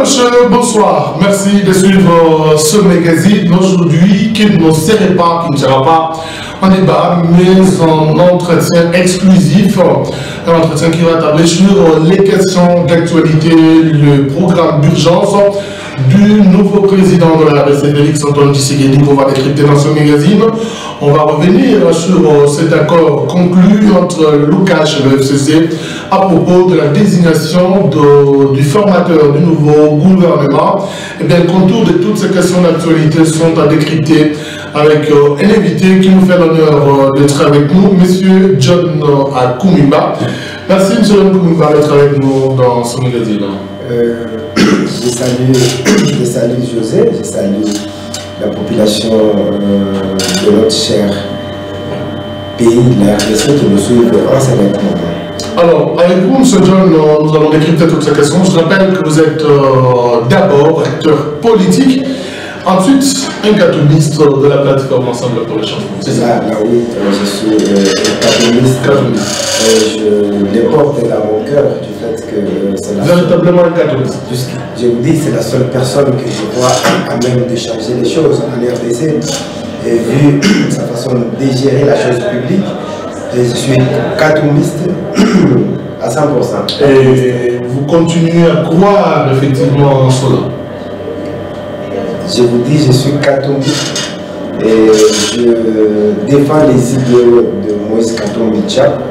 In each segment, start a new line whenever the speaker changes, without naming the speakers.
monsieur, bonsoir. Merci de suivre ce magazine. Aujourd'hui, qui ne sera pas un débat, mais un entretien exclusif. Un entretien qui va tabler sur les questions d'actualité, le programme d'urgence du nouveau président de la RDC, Félix Antoine Tshisekedi, qu'on va décrypter dans ce magazine. On va revenir sur cet accord conclu entre Lukash et le FCC à propos de la désignation du formateur du nouveau gouvernement. Et bien, le contour de toutes ces questions d'actualité sont à décrypter avec un invité qui nous fait l'honneur d'être avec nous, M. John Akoumimba. Merci, M. John Akoumimba, d'être avec nous dans ce magazine.
Je salue José, je salue la population de notre cher pays, la RDC, qui nous suit en ce moment.
Alors, avec vous, M. John, nous allons décrypter toutes ces questions. Je rappelle que vous êtes d'abord acteur politique, ensuite un catholique de la plateforme Ensemble pour le changement.
C'est ça, là oui, je suis catholique. Je les porte dans mon cœur du fait que c'est la
véritablement un catholique.
Je vous dis, c'est la seule personne que je vois à même de changer les choses en RDC. Et vu sa façon de gérer la chose publique, je suis catholique à 100%.
Et vous continuez à croire effectivement en cela?
Je vous dis, je suis catholique et je défends les idéaux de Moïse Katumbi Tchap,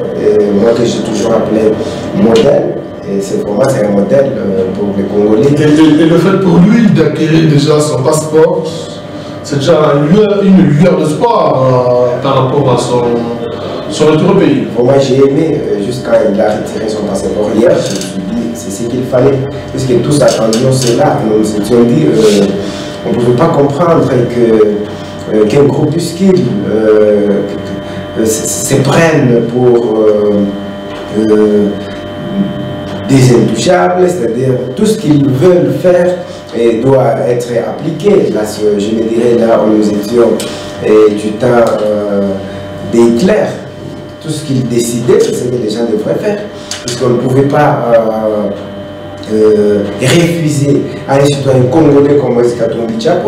moi que j'ai toujours appelé modèle. Et pour moi, c'est un modèle pour les Congolais.
Et le fait pour lui d'acquérir déjà son passeport, c'est déjà une lueur d'espoir par rapport à son retour au pays.
Pour moi, j'ai aimé, jusqu'à il a retiré son passeport hier, je me suis dit, c'est ce qu'il fallait. Puisque tous attendions cela, nous nous étions dit, on ne pouvait pas comprendre qu'un groupuscule se prenne pour des intouchables, c'est-à-dire tout ce qu'ils veulent faire doit être appliqué. Là, je me dirais, là où nous étions du temps d'Hitler, tout ce qu'ils décidaient, c'est ce que les gens devraient faire, puisqu'on ne pouvait pas refuser à un citoyen congolais comme Moïse Katumbi Tchap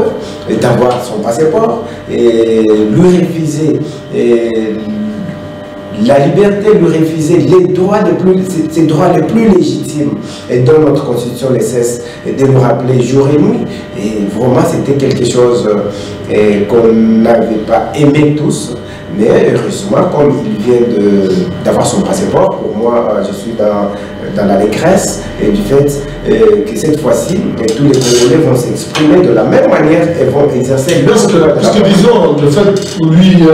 d'avoir son passeport, et lui refuser la liberté, lui refuser les droits ses droits les plus légitimes, et dont notre constitution ne cesse de nous rappeler jour et nuit. Et vraiment, c'était quelque chose qu'on n'avait pas aimé tous. Mais heureusement, comme il vient d'avoir son passeport, pour moi, je suis dans l'allégresse du fait que cette fois-ci, tous les Congolais vont s'exprimer de la même manière et vont exercer leur droit.
Parce que disons, le fait pour lui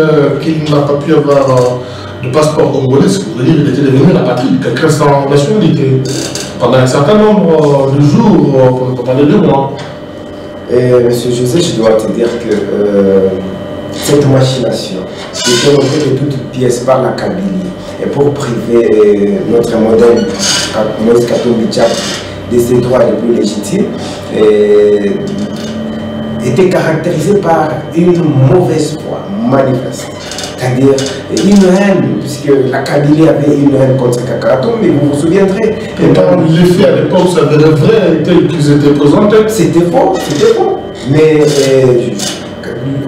qu'il n'a pas pu avoir de passeport congolais, c'est pour dire qu'il était devenu la patrie, quelqu'un sans nationalité, pendant un certain nombre de jours, pendant 2 mois.
Monsieur José, je dois te dire que cette machination était montée de toutes pièces par la Kabylie, et pour priver notre modèle Moïse Katumbi Tchap de ses droits les plus légitimes, était caractérisée par une mauvaise foi manifeste. C'est-à-dire une haine, puisque la Kabylie avait une haine contre Kakato, mais vous vous souviendrez.
Les faits à l'époque, ça avait vrai, tels qu'ils étaient présentés.
C'était faux, c'était faux. Mais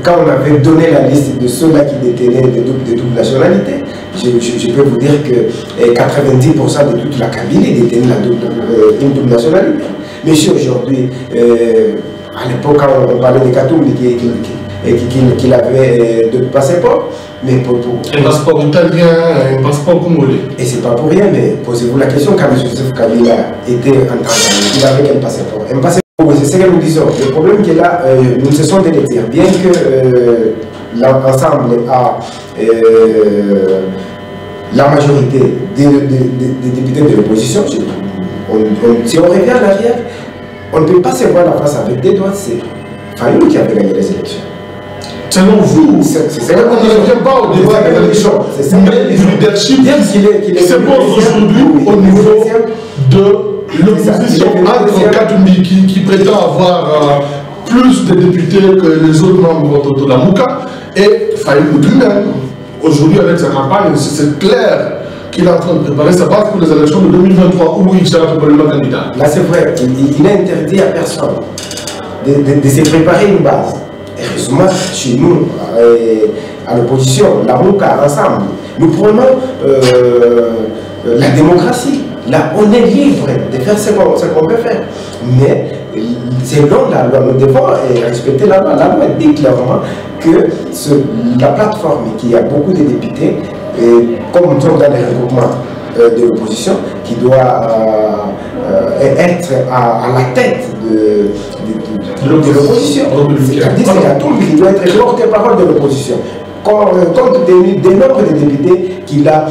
quand on avait donné la liste de ceux-là qui détenaient de double nationalité, je peux vous dire que 90% de toute la Kabylie détenait une double nationalité. Mais si aujourd'hui, à l'époque, quand on parlait de Katumbi qu'il avait 2 passeports, mais
un passeport italien, un passeport congolais.
Et c'est pas pour rien, mais posez-vous la question, quand M. Joseph Kabila était en Tanzanie, il avait quel passeport? Un passeport, c'est ce que nous disons. Le problème qui est là, nous ne cessons de le dire, bien que l'ensemble a la majorité des députés de l'opposition, si on revient en arrière, on ne peut pas se voir la face avec des doigts, c'est Fayoum qui avait gagné les élections.
Selon vous,
c'est
on ne revient pas au débat de l'élection, mais du leadership qui se pose aujourd'hui au niveau de l'opposition entre Katumbi qui prétend avoir plus de députés que les autres membres de la Mouka et Fayoum lui-même. Aujourd'hui, avec sa campagne, c'est clair qu'il est en train de préparer sa base pour les élections de 2023 où il sera probablement candidat.
Là, c'est vrai, il n'a interdit à personne de se préparer une base. Heureusement, chez nous, à l'opposition, la MOUCA, ensemble, nous prenons la démocratie. Là, on est libre de faire ce qu'on peut faire. Mais selon la loi, nous devons respecter la loi. La loi dit clairement que la plateforme qui a beaucoup de députés, comme nous sommes dans les regroupements de l'opposition, qui doit être à la tête de l'opposition. C'est-à-dire que c'est Katumbi qui doit être le porte-parole de l'opposition. Compte tenu des nombres de députés qu'il a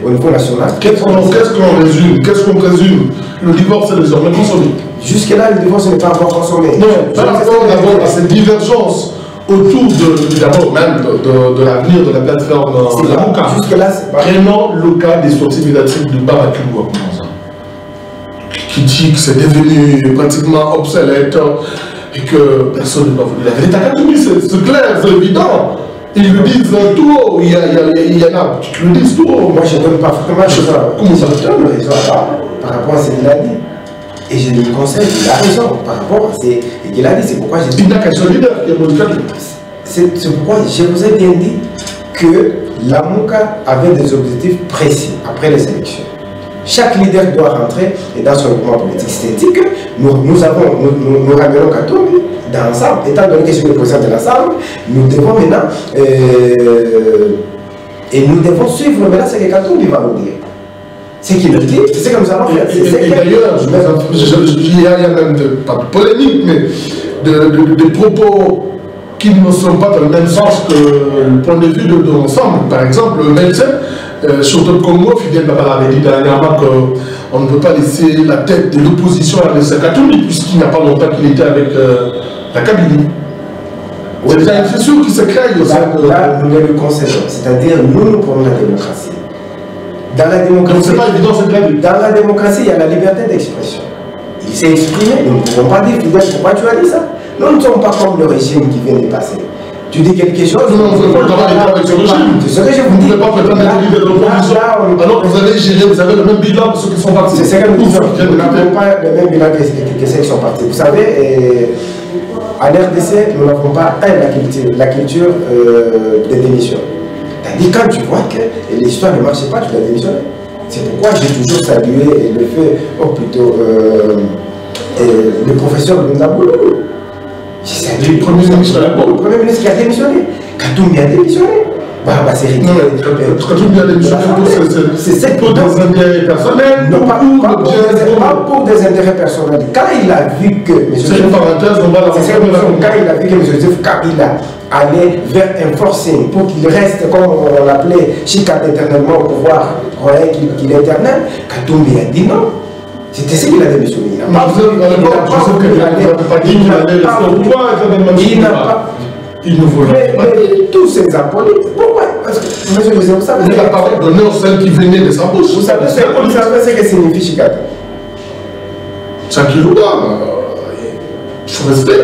au niveau national.
Qu'est-ce qu'on résume? Le divorce est désormais consommé.
Jusque-là, le divorce n'est pas encore consommé.
Non, par rapport d'abord à cette divergence autour d'abord même de l'avenir de la plateforme de la MOUCA.
Jusque-là, c'est pas.
Prenons le cas des sorties médiatiques de Barakoum, qui dit que c'est devenu pratiquement obsolète et que personne ne doit vous dire la vérité. À Katumbi, c'est clair, c'est évident. Ils le disent tout haut, il y en a qui le disent tout haut.
Moi, je ne donne pas forcément raison par rapport à ce qu'il a dit. Et je lui conseille, il a raison par rapport à ce qu'il a dit. C'est pourquoi j'ai dit.
Il n'a qu'un seul leader qui est modifié.
C'est pourquoi je vous ai bien dit que la MOUCA avait des objectifs précis après les élections. Chaque leader doit rentrer dans son mouvement politique. C'est-à-dire que nous ramenons Katumbi dans l'ensemble. Étant donné que je suis le président de l'ensemble, nous devons maintenant et nous devons suivre maintenant ce que Katumbi va nous dire. Ce qu'il nous dit, c'est ce que nous allons faire.
Et d'ailleurs, il y a même pas de polémique, mais des propos qui ne sont pas dans le même sens que le point de vue de l'ensemble. Par exemple, le médecin, sur le Congo, Fidel Babala avait dit dernièrement qu'on ne peut pas laisser la tête de l'opposition à M. Katumbi, puisqu'il n'y a pas longtemps qu'il était avec la Kabylie. Oui, c'est sûr qu'il se crée au sein de...
Là, nous le concédons, c'est-à-dire nous prenons la démocratie. Dans la démocratie,
c'est pas évident, c'est clair.
Dans la démocratie, il y a la liberté d'expression. Il s'est exprimé, nous ne pouvons pas dire, Fidel, pourquoi tu as dit ça? Nous ne sommes pas comme le régime qui vient de passer. Tu dis quelque chose.
Non, vous ne pouvez pas être avec ce régime.
C'est ce que je vous dis.
Vous ne pouvez pas prétendre être leader de l'opposition. Alors vous allez gérer, vous avez le même bilan que ceux qui sont partis.
C'est ce que nous disons. Nous n'avons pas le même bilan que ceux qui sont partis. Vous savez, en RDC, nous n'avons pas la culture de démission. C'est-à-dire quand tu vois que l'histoire ne marche pas, tu dois démissionner. C'est pourquoi j'ai toujours salué le fait, plutôt le professeur Lundaboulou. J'ai salué le Premier ministre qui a démissionné. Katumbi a démissionné.
Katumbi a démissionné pour des intérêts personnels.
Non, pas pour des intérêts personnels. Quand il a vu que
c'est une parenthèse, on va la
quand il a vu que M. Joseph Kabila allait vers un forcing pour qu'il reste, comme on l'appelait, Chika éternellement au pouvoir, croyait qu'il est éternel, Katumbi a dit non. C'était ce qu'il a démissionné. Il n'a pas.
Il ne voulait pas.
Tous ces acolytes, pourquoi? Parce que, monsieur Joseph, vous savez.
Mais la parole d'honneur, celle qui venait de sa bouche.
Vous savez ce que signifie Chikata?
Chakirouda, il faut rester.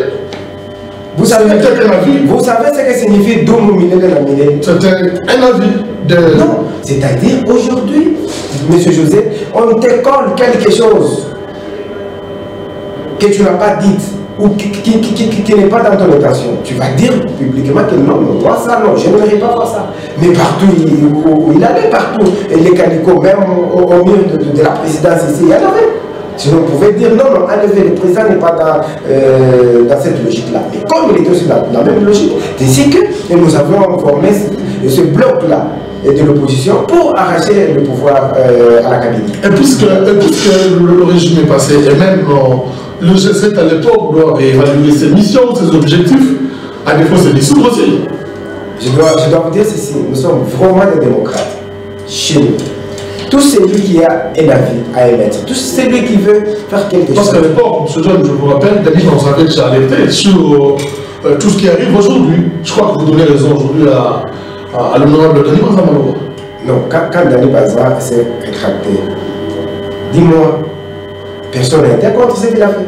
Vous savez ce que signifie Doumou Milele la Milele?
C'était un avis de.
Non, c'est-à-dire aujourd'hui, monsieur José, on te colle quelque chose que tu n'as pas dit ou qui n'est pas dans ton intention. Tu vas dire publiquement que non, moi ça, non, je n'aimerais pas voir ça. Mais partout où il allait, partout, et les calicots, même au milieu de la présidence ici, il y en avait. Sinon, on pouvait dire non, non, enlever le président n'est pas dans cette logique-là. Mais comme il était aussi dans la même logique, c'est ici que nous avons formé ce bloc-là de l'opposition pour arracher le pouvoir à la Kabylie.
Et puisque le régime est passé, et même le G7 à l'époque doit réévaluer ses missions, ses objectifs, à défaut c'est dissoudre aussi.
Je dois vous dire ceci, nous sommes vraiment des démocrates chez nous. Tout celui qui a un avis à émettre, tout celui qui veut faire quelque chose.
Parce qu'à l'époque, M. John, je vous rappelle, Denis, on savait déjà alerté sur tout ce qui arrive aujourd'hui. Je crois que vous donnez raison aujourd'hui à l'honorable Denis Bazamalo.
Non, quand Denis Bazamalo s'est rétracté, dis-moi, personne n'a été contre ce qu'il a fait.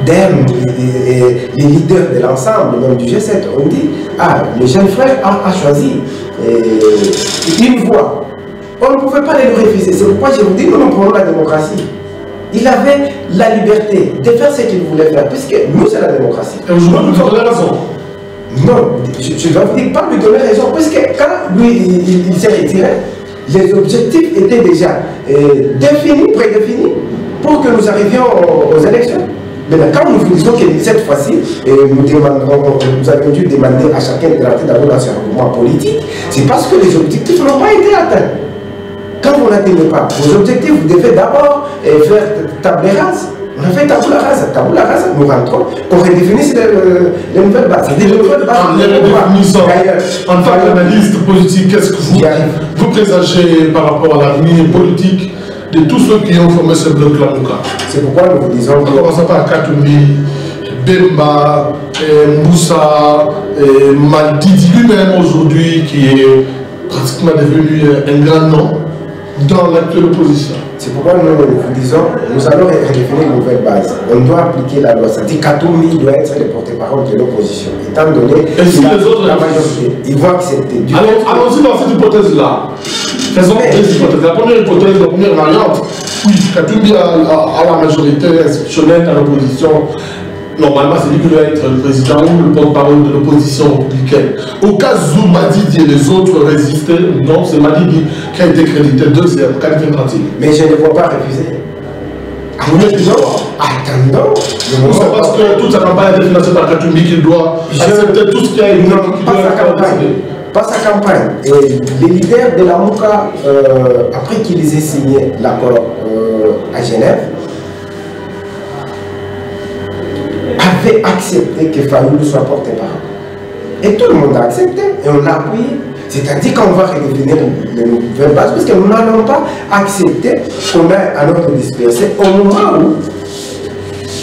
les leaders de l'ensemble, même du G7, on dit, ah, le jeune frère a choisi une voie. On ne pouvait pas les refuser. C'est pourquoi je vous dis, nous prenons la démocratie. Il avait la liberté de faire ce qu'il voulait faire, puisque nous, c'est la démocratie.
Et aujourd'hui, vous avez raison.
Non, je dois vous dire, pas lui donner raison, puisque quand lui, il s'est retiré, les objectifs étaient déjà définis, prédéfinis, pour que nous arrivions aux élections. Mais quand nous vous disons que cette fois-ci, nous avions dû demander à chacun de rentrer d'abord dans ce mouvement politique, c'est parce que les objectifs n'ont pas été atteints. Quand vous n'atteignez pas vos objectifs, vous devez d'abord faire table rase. On a fait tabula rasa. Tabula rasa, nous rentrons, qu'on redéfinisse les nouvelles bases.
En tant qu'analyste politique, qu'est-ce que vous présagez par rapport à l'avenir politique de tous ceux qui ont formé ce bloc Lamuka?
C'est pourquoi nous vous disons que...
Commençons par Katumbi, Bemba, Moussa, Maldidi lui-même aujourd'hui, qui est pratiquement devenu un grand nom dans l'actuelle opposition.
C'est pourquoi nous vous disons, nous allons redéfinir une nouvelle base. On doit appliquer la loi. C'est-à-dire Katumbi doit être le porte-parole de l'opposition. Étant donné
et si les autres,
la majorité, ils vont accepter.
Allons-y dans cette hypothèse-là. Faisons deux hypothèses. La première hypothèse, la première variante, oui, Katumbi a la majorité institutionnelle à l'opposition. Normalement, c'est lui qui doit être le président ou le porte-parole de l'opposition républicaine. Au cas où Madidi et les autres résistaient, non, c'est Madidi qui a été crédité deuxième, quatrième pratique.
Mais je ne vois pas refuser. Attendons.
Parce que toute sa campagne a été financée par Katumbi qu'il doit accepter tout ce qui a été.
Non, pas sa campagne. Pas sa campagne. Et les leaders de la Mouka, après qu'ils aient signé l'accord à Genève, avait accepté que Fayoulou soit porte-parole. Et tout le monde a accepté et on l'a appuyé. C'est-à-dire qu'on va redéfinir les nouvelles bases, parce que nous n'allons pas accepter qu'on ait à notre dispersé au moment où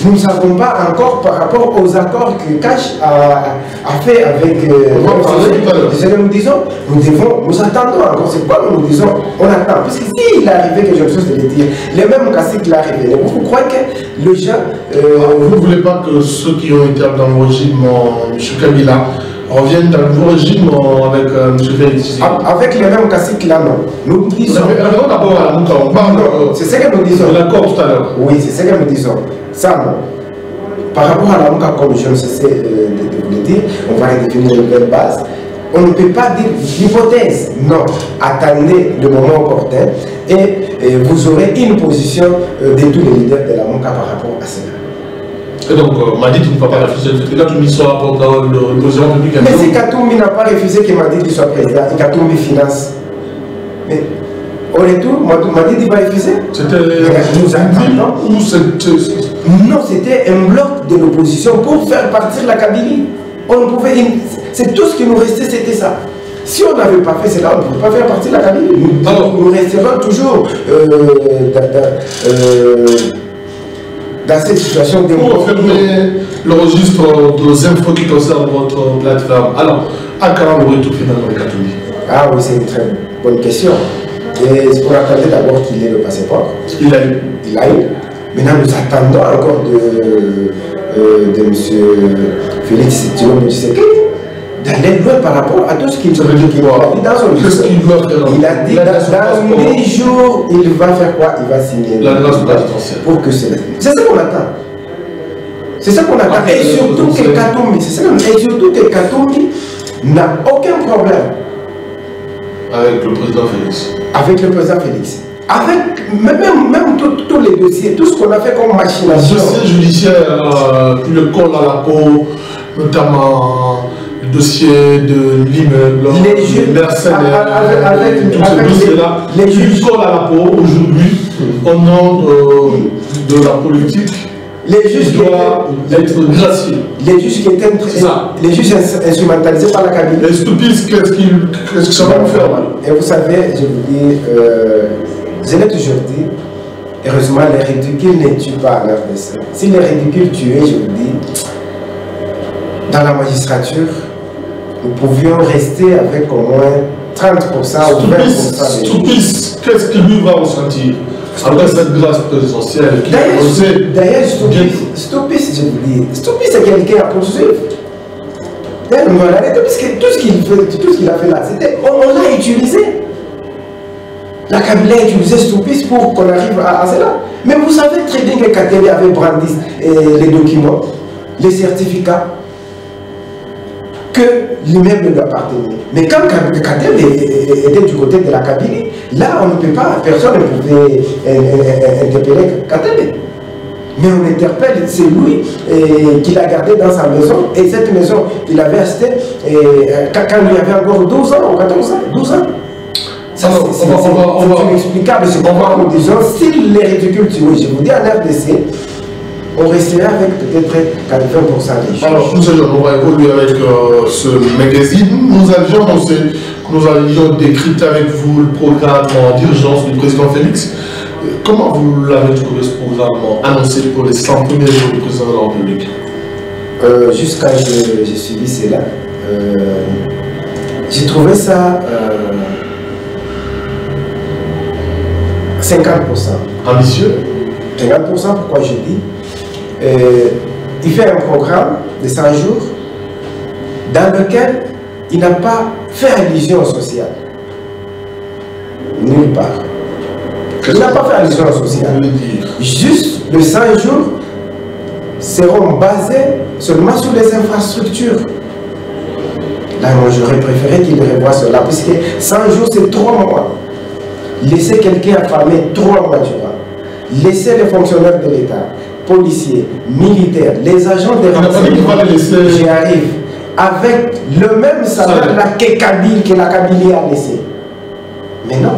nous ne savons pas encore par rapport aux accords que Cash a fait avec nous disons, nous attendons encore. C'est quoi nous disons, on attend. Parce que s'il est arrivé quelque chose de le dire, les mêmes caciques qui l'arrivent, vous croyez que le gens...
vous ne voulez pas que ceux qui ont été dans le régime, M. Kabila, reviennent dans le nouveau régime avec M. Félix?
Avec les mêmes caciques là, non. Nous disons...
Revenons d'abord à Mouka, on parle
c'est ce que nous disons.
De l'accord tout à l'heure.
Oui, c'est ce que nous disons. Ça, non. Par rapport à la Mouka, comme je ne sais de vous le dire, on va redéfinir une nouvelle base. On ne peut pas dire l'hypothèse. Non. Attendez le moment opportun et vous aurez une position de tous les leaders de la Mouka par rapport à cela.
Et donc, Madidi ne va pas refuser le fait que Katumbi soit porte-parole de l'opposition républicaine.
Mais si Katumbi n'a pas refusé que Madidi soit président et Katumbi finance, mais au retour, Madidi va refuser?
C'était ou c'était...
Non, c'était un bloc de l'opposition pour faire partir la Kabylie. On pouvait... C'est tout ce qui nous restait, c'était ça. Si on n'avait pas fait cela, on ne pouvait pas faire partir la Kabylie. Nous resterons toujours dans cette situation de...
Pour fermer le registre des infos qui concernent votre plateforme. Alors, à quand le retour finalement de Katumbi?
Ah oui, c'est une très bonne question. Et on attendait d'abord qu'il ait le passeport.
Il a eu.
Il a eu. Maintenant, nous attendons encore de M. Félix Tshisekedi d'aller loin par rapport à tout ce qu'il a dit dans son livre.
Qu'est-ce qu'il doit faire?
Il a dit dans 10 jours, il va faire quoi? Il va signer
la grâce présidentielle.
Pour que c'est ça qu'on attend. C'est ça qu'on attend. Et surtout que Katumbi, et surtout que Katumbi n'a aucun problème
avec le président Félix.
Avec le président Félix. Avec même tous les dossiers, tout ce qu'on a fait comme machination.
Le dossier judiciaire qui le colle à la peau, notamment le dossier de l'immeuble, les mercenaires, avec tous ces dossiers-là, qui lui colle à la peau aujourd'hui au nom de la politique.
Les juges
doivent être graciés.
Les juges qui étaient les juges instrumentalisés par la Kabylie.
Les stupides, qu'est-ce que ça va nous faire?
Et vous savez, je vous dis, je l'ai toujours dit, heureusement les ridicules ne tuent pas en RDC. Si les ridicules tuaient, je vous dis, dans la magistrature, nous pouvions rester avec au moins 30% ou 20%
des juges. Qu'est-ce qu'il lui va ressentir? Après cette grâce présidentielle qui a posé.
D'ailleurs, Stoupis, je vous dis, Stoupis c'est quelqu'un à poursuivre. On va l'arrêter parce que tout ce qu'il a fait là, on l'a utilisé. La Kabylie a utilisé Stoupis pour qu'on arrive à cela. Mais vous savez très bien que Katebe avait brandi les documents, les certificats, que l'immeuble lui appartenait. Mais quand Katebe était du côté de la Kabylie, là on ne peut pas, personne ne pouvait interpeller Katebe. Mais on interpelle, c'est lui qui l'a gardé dans sa maison. Et cette maison, il avait acheté quand il avait encore 12 ans ou 14 ans. 12 ans. C'est inexplicable. C'est pourquoi nous disons, s'il les ridicule, oui, je vous dis en RDC, on resterait avec peut-être 80% des gens.
Alors, nous va évoluer avec ce magazine. Nous avions annoncé que nous allions décrypter avec vous le programme d'urgence du président Félix. Comment vous l'avez trouvé ce programme annoncé pour les 100 premiers jours du président de la République?
Jusqu'à j'ai suivi cela, j'ai trouvé ça 50%.
Ambitieux?
50%, pourquoi je dis il fait un programme de 100 jours dans lequel il n'a pas fait allusion sociale. Nulle part. Il n'a pas fait allusion sociale. Juste les 100 jours seront basés seulement sur les infrastructures. Là, moi, j'aurais préféré qu'il revoie cela, puisque 100 jours, c'est 3 mois. Laisser quelqu'un affamé 3 mois durant. Laisser les fonctionnaires de l'État, policiers, militaires, les agents des renseignements, j'y arrive, avec le même salaire que la Kabylie a laissé. Mais non.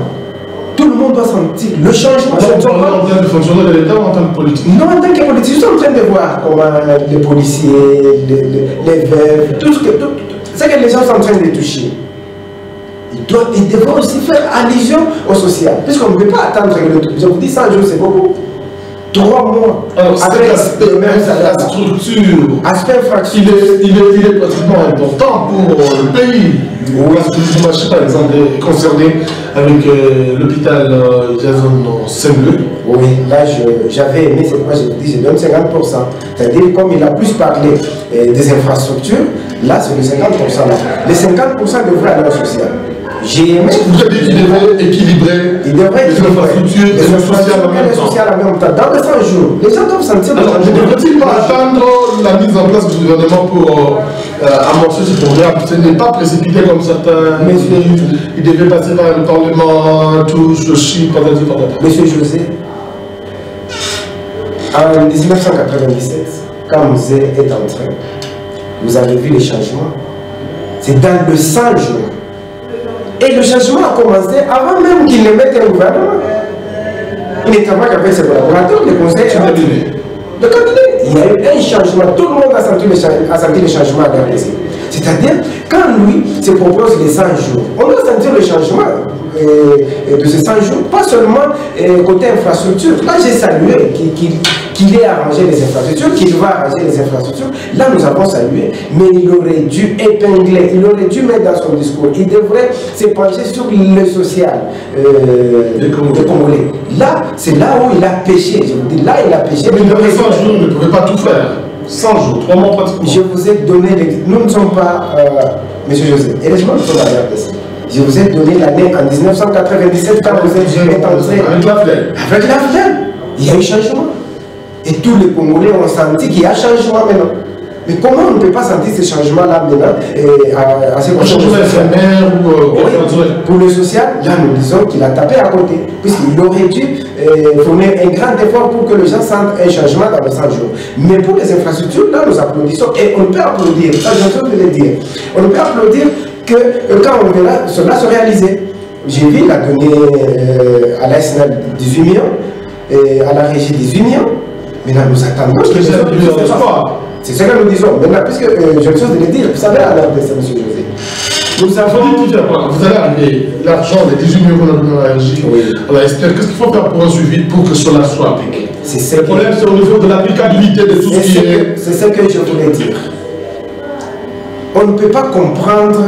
Tout le monde doit sentir le changement.
En tant que fonctionnaire de l'État ou en tant que politique?
Non, en tant que politique, je suis en train de voir comment les policiers, les veuves, tout ce que les gens sont en train de toucher. Ils devront aussi faire allusion au social. Puisqu'on ne peut pas attendre que le... Je vous dis 100 jours, c'est beaucoup. 3 mois.
Alors, avec la structure,
aspect infraction,
il est pratiquement important pour le pays. La structure marché, par exemple, est concernée avec l'hôpital Jason Saint-Louis.
Oui, là j'avais aimé, c'est pourquoi j'ai dit je donne 50%. C'est-à-dire, comme il a plus parlé des infrastructures, là c'est le 50%. Les 50% devraient aller au social. J'ai aimé.
Vous avez dit qu'il devrait équilibrer les infrastructures et le social en même temps.
Dans les 100 jours, les gens doivent sentir le changement.
Ne devrait-il pas attendre la mise en place du gouvernement pour amorcer ce programme? Ce n'est pas précipité comme certains. Il devait passer par le Parlement, touche le chiffre,
Monsieur José, en 1997, quand Mzé est entré, vous avez vu les changements. C'est dans le 100 jours. Et le changement a commencé avant même qu'il ne mette un gouvernement. Il n'était pas qu'avec ses collaborateurs, les conseils de cabinet. Le cabinet, il y a eu un changement. Tout le monde a senti le changement à RDC. C'est-à-dire, quand lui se propose les 100 jours, on doit sentir le changement de ces 100 jours, pas seulement côté infrastructure. Là, j'ai salué qu'il ait arrangé les infrastructures, qu'il va arranger les infrastructures. Là, nous avons salué, mais il aurait dû épingler, il aurait dû mettre dans son discours, il devrait se pencher sur le social des Congolais. Là, c'est là où il a péché. Je vous dis, là, il a péché.
Mais dans les 100 jours, il ne pouvait pas tout faire. 100 jours, 3 mois pratiquement.
Je vous ai donné, nous ne sommes pas, Monsieur José, heureusement nous sommes à RDC. Je vous ai donné l'année en 1997 quand vous êtes entré.
Avec la flemme.
Avec la flemme. Il y a eu changement. Et tous les Congolais ont senti qu'il y a changement maintenant. Mais comment on ne peut pas sentir ce changement-là maintenant à ce pour le social, là nous disons qu'il a tapé à côté. Puisqu'il aurait dû fournir un grand effort pour que les gens sentent un changement dans les 100 jours. Mais pour les infrastructures, là nous applaudissons. Et on peut applaudir, ça j'ai envie de le dire. On peut applaudir que quand on verra cela se réaliser. J'ai vu, il a donné à l'ASNL 18 millions, et à la régie 18 millions. Maintenant nous attendons que c'est ce que nous disons. Maintenant, puisque j'ai une chose de le dire, vous savez, à l'heure de ça, M. José.
Vous allez arriver, l'argent, les 18 millions qu'on a donné à la régie, à la SPR, qu'est-ce qu'il faut faire pour un suivi pour que cela soit appliqué? Le problème, c'est au niveau de l'applicabilité de tout ce qui est.
C'est ce que je voulais dire. On ne peut pas comprendre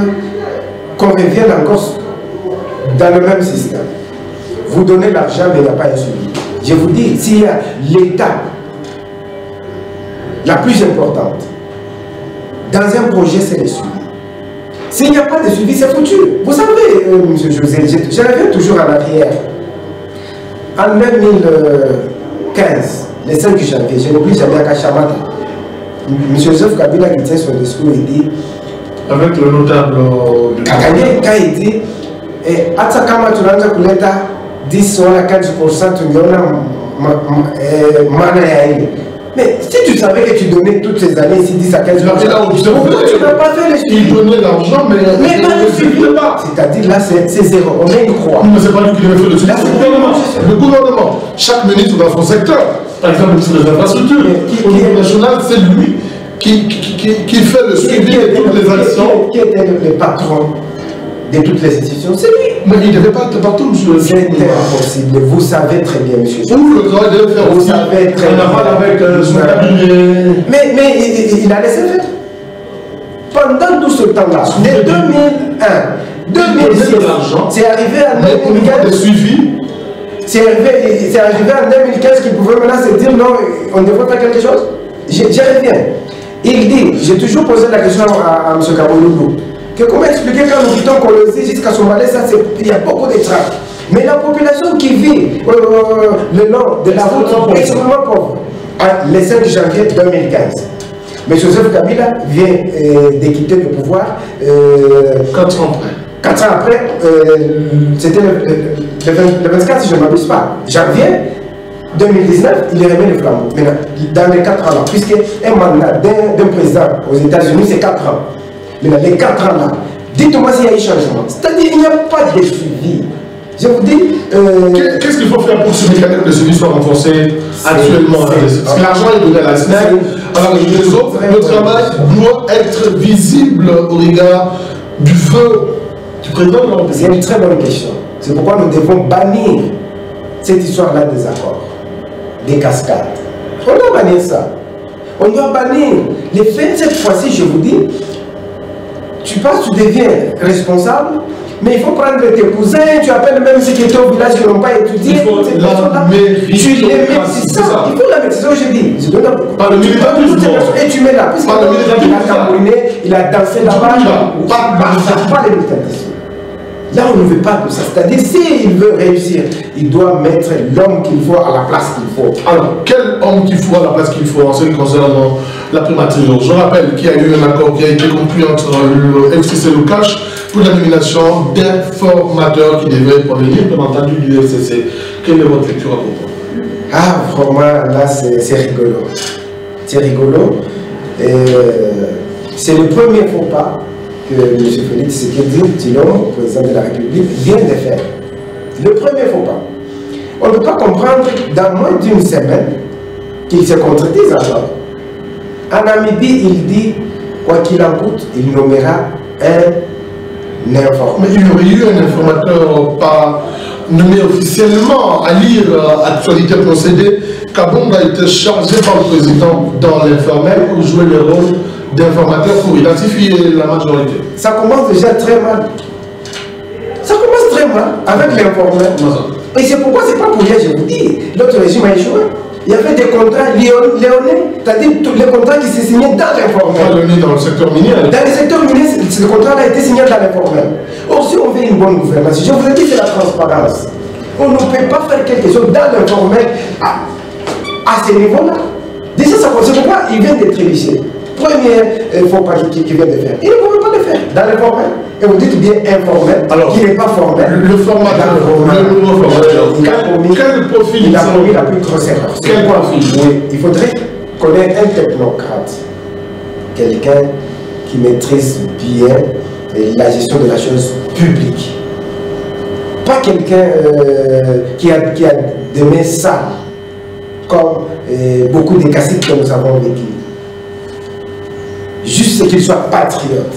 qu'on revienne encore dans le même système. Vous donnez l'argent, mais il n'y a pas un suivi. Je vous dis, s'il y a l'étape la plus importante dans un projet, c'est le suivi. S'il n'y a pas de suivi, c'est foutu. Vous savez, M. José, je reviens toujours en arrière. En 2015, le 5 janvier, je n'oublie jamais à Kachamata, M. Joseph Kabila qui tient son discours, il dit,
avec le notable
quand il dit, Atsakama Tulanja Kuleta 10 ou 15%, tu mais si tu savais que tu donnais toutes ces années, ici 10 à 15%, pourquoi tu n'as pas fait les suivis?
Il donnait l'argent, mais
pas le suivi. C'est-à-dire là, c'est zéro. On met une croix.
Mais c'est pas lui qui devait faire le suivi, c'est le gouvernement. Chaque ministre dans son secteur, par exemple, le ministre des Infrastructures, au niveau national, c'est lui qui fait le suivi de toutes les actions.
Qui était le patron de toutes les institutions? C'est lui.
Mais il ne devait pas être partout, monsieur.
C'est impossible. Vous savez très bien, monsieur.
Ou le travail devait faire aussi.
Vous savez très bien.
Avec son cabinet.
Mais il a laissé faire. Pendant tout ce temps-là, de 2001, 2006, c'est arrivé en 2015. C'est arrivé en 2015 qu'il pouvait maintenant se dire non, on devrait faire quelque chose. J'y reviens. Il dit, j'ai toujours posé la question à M. Kabouloulou, que comment expliquer quand nous quittons Colosie jusqu'à Somalie, il y a beaucoup de traces. Mais la population qui vit le long de la route est extrêmement pauvre. Le 5 janvier 2015. Mais Joseph Kabila vient de quitter le pouvoir
4 ans après.
4 ans après, c'était le 24, si je ne m'abuse pas, janvier 2019, il remet le flambeau. Maintenant, dans les 4 ans là, puisque un mandat d'un président aux États-Unis, c'est 4 ans. Maintenant, les 4 ans là, dites-moi s'il y a eu changement. C'est-à-dire qu'il n'y a pas de suivi. Je vous dis.
Qu'est-ce qu'il faut faire pour que ce mécanisme de suivi soit renforcé actuellement? Parce que l'argent est donné à la SNEC, alors les autres, le travail doit être visible au regard du feu du président de la République.
C'est une très bonne question. C'est pourquoi nous devons bannir cette histoire-là des accords, des cascades. On doit bannir ça. On doit bannir les faits. Cette fois-ci, je vous dis, tu passes, tu deviens responsable. Mais il faut prendre tes cousins, tu appelles même ceux qui étaient au village qui n'ont pas étudié.
Il faut la
tu les mets, c'est ça. Il faut la mettre, c'est ce que je dis.
Par le militantisme.
Et tu mets là. Parce
Par le militantisme.
Il a camerouné, il a dansé là-bas. Pas le militantisme. Là, on ne veut pas de ça. C'est-à-dire, s'il veut réussir, il doit mettre l'homme qu'il faut à la place qu'il faut.
Alors, quel homme qu'il faut à la place qu'il faut en ce qui concerne la primature? Je rappelle qu'il y a eu un accord qui a été conclu entre le FCC et le CACH pour la nomination d'informateurs qui devaient provenir, bien entendu, du FCC. Quelle est votre lecture à propos?
Ah, vraiment, là, c'est rigolo. C'est rigolo. C'est le premier faux pas que M. Félix Tshisekedi Tshilombo, président de la République, vient de faire. Le premier faux pas. On ne peut pas comprendre dans moins d'une semaine qu'il se contredise encore. En Namibie, il dit, quoi qu'il en coûte, il nommera un informateur.
Mais il y aurait eu un informateur pas nommé officiellement à lire Actualité procédée. Kabongo a été chargé par le président dans l'informel pour jouer le rôle d'informateur pour identifier la majorité.
Ça commence déjà très mal. Ça commence très mal avec l'informel. Et c'est pourquoi c'est pas pour rien, je vous dis. L'autre régime a échoué. Il y avait des contrats léonais, c'est-à-dire tous les contrats qui se signaient dans l'informel.
Dans le secteur minier.
Dans le secteur minier, ce contrat a été signé dans l'informel. Or, si on veut une bonne gouvernance, je vous ai dit, c'est la transparence. On ne peut pas faire quelque chose dans l'informel à ce niveau-là. Déjà, c'est pourquoi il vient d'être trébuché. Premier faux pas qu'il vient de faire. Il ne pouvait pas le faire dans l'informel. Et vous dites bien informel, alors, qui n'est pas formel.
Le formateur, le nouveau formateur. Quel profil
il a promis la plus grosse erreur.
Quel profil?
Oui, il faudrait connaître un technocrate. Quelqu'un qui maîtrise bien la gestion de la chose publique. Pas quelqu'un qui a des mains sales, comme beaucoup des caciques que nous avons vécu. Juste qu'il soit patriote.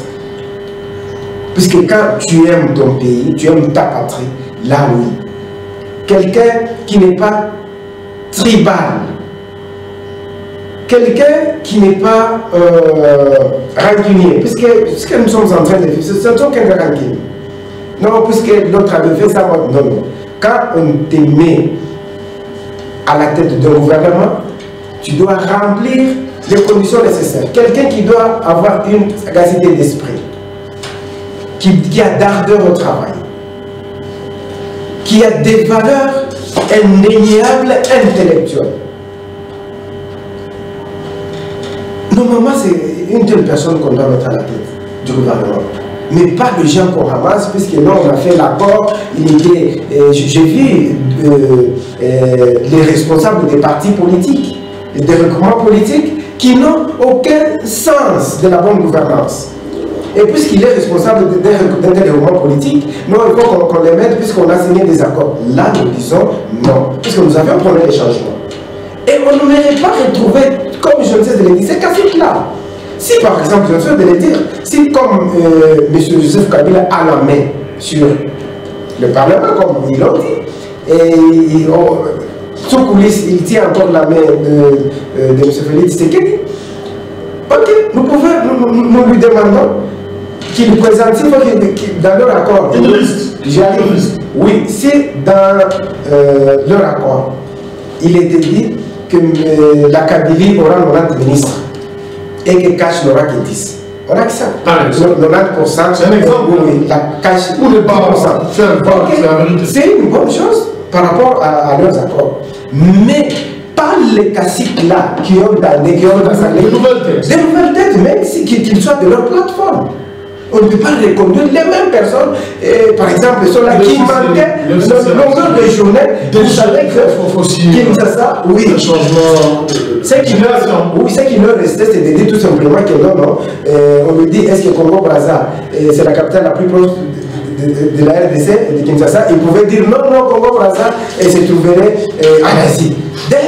Puisque quand tu aimes ton pays, tu aimes ta patrie, là oui. Quelqu'un qui n'est pas tribal. Quelqu'un qui n'est pas rancunier. Puisque nous sommes en train de vivre, ce ne sont qu'un rancune. Non, puisque l'autre avait fait ça, non, non. Quand on te met à la tête d'un gouvernement, tu dois remplir les conditions nécessaires. Quelqu'un qui doit avoir une sagacité d'esprit, qui a d'ardeur au travail, qui a des valeurs indéniables intellectuelles. Normalement, c'est une telle personne qu'on doit mettre à la tête du gouvernement. Mais pas de gens qu'on ramasse, puisque là, on a fait l'accord. J'ai vu les responsables des partis politiques, des regroupements politiques, qui n'ont aucun sens de la bonne gouvernance. Et puisqu'il est responsable d'un regroupement politique, non, il faut qu'on les mette, puisqu'on a signé des accords. Là, nous disons non, puisque nous avions promis les changements. Et on ne mérite pas retrouver, comme je ne sais de le dire, ces caciques-là. Si par exemple, je ne sais de le dire, si comme M. Joseph Kabila a la main sur le Parlement, comme ils l'ont dit, et sous coulisses, il tient encore la main de M. Félix Tshisekedi, ok, nous lui demandons qu'il présente, dans leur accord, oui, si dans leur accord, il était dit que la Kabylie aura 90 ministres et que Cash n'aura que 10. On a que ça. 90%.
C'est un exemple.
Oui, la Cash.
Pour ne pas faire la vérité.
C'est une bonne chose par rapport à leurs accords. Mais pas les caciques là qui ont dans des nouvelles têtes, même qu'ils soient de leur plateforme. On ne peut pas reconduire les mêmes personnes. Par exemple, ceux-là qui manquaient longueur de journée, vous savez que ça, oui.
Le changement.
Ce qui leur restait, c'est de dire tout simplement que non. On lui dit, est-ce que Congo-Brazza, c'est la capitale la plus proche de la RDC, de Kinshasa? Il pouvait dire non, Congo-Brazza, et se trouverait en Asie.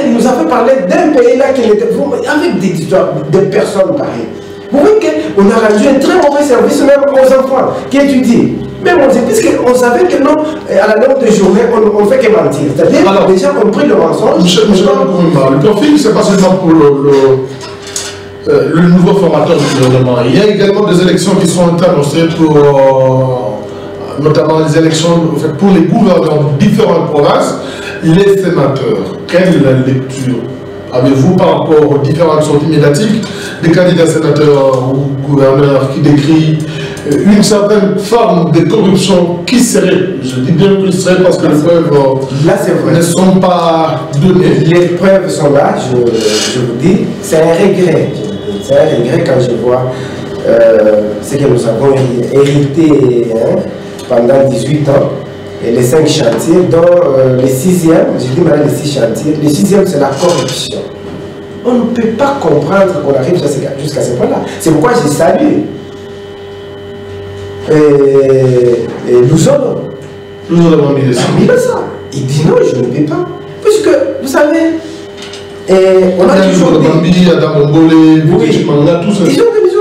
Il nous avait parlé d'un pays là qui était avec des histoires de personnes pareilles. Vous voyez qu'on a rendu un très mauvais service même aux enfants qui étudient. Même on dit, puisqu'on savait que non, à la longue de journée, on ne fait que mentir. C'est-à-dire que les gens ont pris le mensonge.
Le profil, c'est pas seulement pour le nouveau formateur du gouvernement. Il y a également des élections qui sont annoncées pour, notamment les élections pour les gouverneurs de différentes provinces, les sénateurs. Quelle est la lecture avez-vous par rapport aux différentes sorties médiatiques des candidats sénateurs ou gouverneurs qui décrivent une certaine forme de corruption qui serait, je dis bien qui serait parce que les preuves ne sont pas données.
Les preuves sont là, je vous dis, c'est un regret. C'est un regret quand je vois ce que nous avons hérité pendant 18 ans. Et les 5 chantiers, dont le 6e, j'ai dit maintenant les 6 chantiers, le 6e c'est la corruption. On ne peut pas comprendre qu'on arrive jusqu'à ce point-là. C'est pourquoi j'ai salué Louzolo.
Louzolo a mis
ça. Il dit non, je ne peux pas. Puisque, vous savez, on a toujours dit...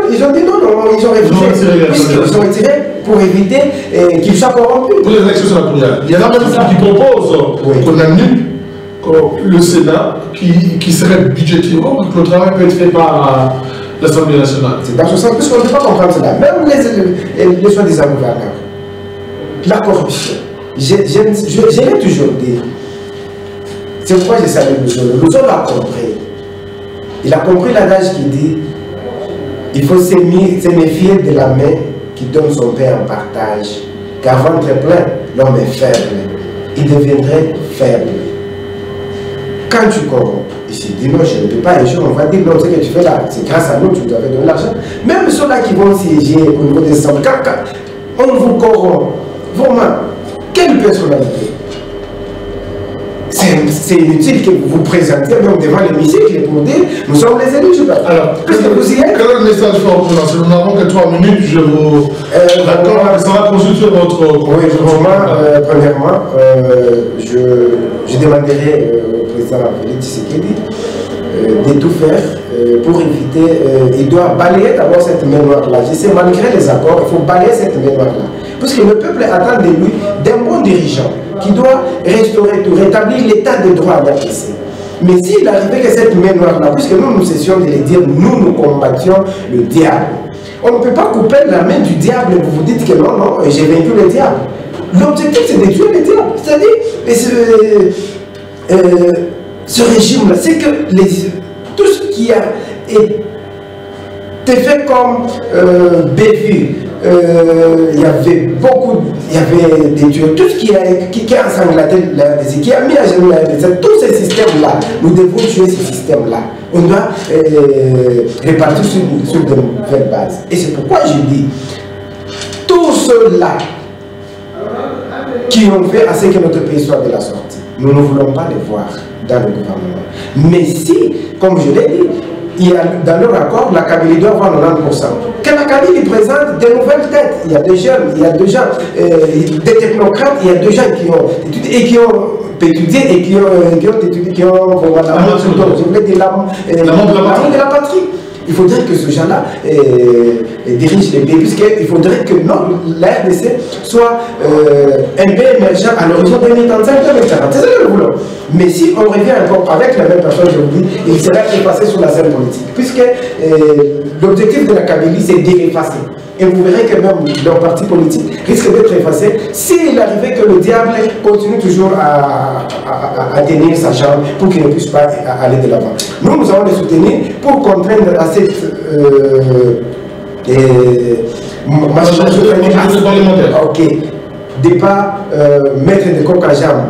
Ils ont dit non, ils ont refusé. Ils ont retiré pour éviter qu'ils soient corrompus.
Pour les élections sénatoriales, il y en a même qui proposent qu'on annule le Sénat qui serait budgété. Que le travail peut être fait par l'Assemblée nationale.
C'est dans ce sens, puisqu'on ne peut pas comprendre cela. Même les soi-disant gouverneurs. La corruption. Je l'ai toujours dit. C'est pourquoi j'ai salué Louzolo. Louzolo a compris. Il a compris l'adage qui dit il faut se méfier de la main qui donne son pain en partage. Car ventre plein, l'homme est faible. Il deviendrait faible. Quand tu corromps, il se dit non, je ne peux pas, un jour on va dire non, ce que tu fais là, c'est grâce à nous, tu nous avais donné l'argent. Même ceux-là qui vont siéger au niveau des assemblées, quand on vous corrompt, vraiment, quelle personnalité? C'est inutile que vous vous présentiez même devant l'hémicycle pour dire nous sommes les élus.
Alors,
puisque vous y êtes.
Quel est le message fort pour nous? Nous n'avons que 3 minutes, je vous. D'accord, ça va consulter votre.
Oui, premièrement, je demanderai au président Félix Tshisekedi de tout faire pour éviter. Il doit balayer d'abord cette mémoire-là. Je sais, malgré les accords, il faut balayer cette mémoire-là. Puisque le peuple attend de lui d'un bon dirigeant qui doit restaurer tout, rétablir l'état de droit d'APC. Mais s'il arrivait que cette mémoire-là, puisque nous cessions de le dire, nous combattions le diable. On ne peut pas couper la main du diable et vous vous dites que non, j'ai vaincu le diable. L'objectif c'est de tuer le diable. C'est-à-dire, ce régime-là, c'est que tout ce qui a été fait comme bévu, il y avait des tueurs, tout ce qui a ensanglanté la RDC, qui a mis à genoux la RDC, tous ces systèmes-là, nous devons tuer ces systèmes-là. On doit répartir sur de nouvelles bases. Et c'est pourquoi je dis, tous ceux-là qui ont fait à ce que notre pays soit de la sortie, nous ne voulons pas les voir dans le gouvernement. Mais si, comme je l'ai dit, il y a dans leur accord, la Kabylie doit avoir 90%. Que la Kabylie présente des nouvelles têtes. Il y a des jeunes, il y a des gens, des technocrates, il y a des gens qui ont étudié et qui ont étudié et qui ont étudié, qui ont je voulais dire l'amour de la patrie. Il faudrait que ce gens-là dirige les pays, puisqu'il faudrait que la RDC soit un pays émergent à l'horizon 2035-2040. C'est ça que nous voulons. Mais si on revient encore avec la même personne, je vous dis, il sera effacé sur la scène politique. Puisque l'objectif de la Kabylie, c'est d'effacer. Et vous verrez que même leur parti politique risque d'être effacé s'il arrivait que le diable continue toujours à tenir sa chambre pour qu'il ne puisse pas aller de l'avant. Nous allons les soutenir pour contraindre à cette de ne pas mettre des coques à jambes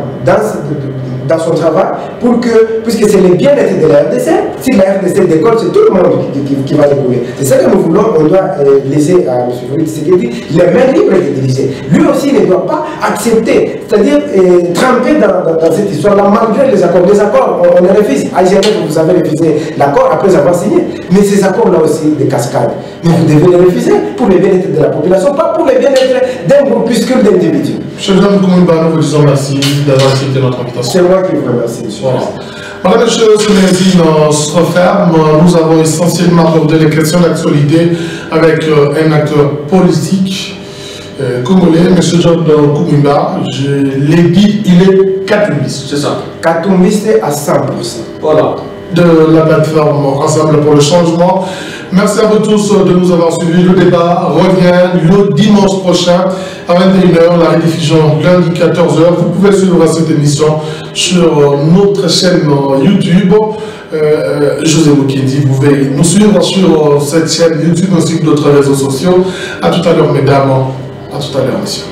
dans son travail, pour que, puisque c'est le bien-être de la RDC, si la RDC décolle, c'est tout le monde qui va décoller. C'est ça que nous voulons, on doit laisser à M. Félix Tshisekedi les mains libres de diriger. Lui aussi ne doit pas accepter, c'est-à-dire tremper dans cette histoire-là, malgré les accords. Les accords, on les refuse. À Genève, vous avez refusé l'accord après avoir signé. Mais ces accords-là aussi, des cascades. Mais vous devez les refuser pour le bien-être de la population, pas pour le bien-être d'un groupuscule d'individus.
Chef Jean Koumoumba, nous vous disons merci d'avoir accepté notre invitation.
C'est moi qui vous remercie, monsieur.
Voilà. Madame et Monsieur se referme. Nous avons essentiellement abordé les questions d'actualité avec un acteur politique congolais, M. John Koumoumba. Je l'ai dit, il est katoumiste, c'est ça?
Katoumiste à 100%.
Voilà. De la plateforme Ensemble pour le changement. Merci à vous tous de nous avoir suivis. Le débat revient le dimanche prochain à 21h, la rediffusion lundi 14h. Vous pouvez suivre cette émission sur notre chaîne YouTube. José Moukindi, vous pouvez nous suivre sur cette chaîne YouTube ainsi que d'autres réseaux sociaux. À tout à l'heure, mesdames. À tout à l'heure, messieurs.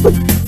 You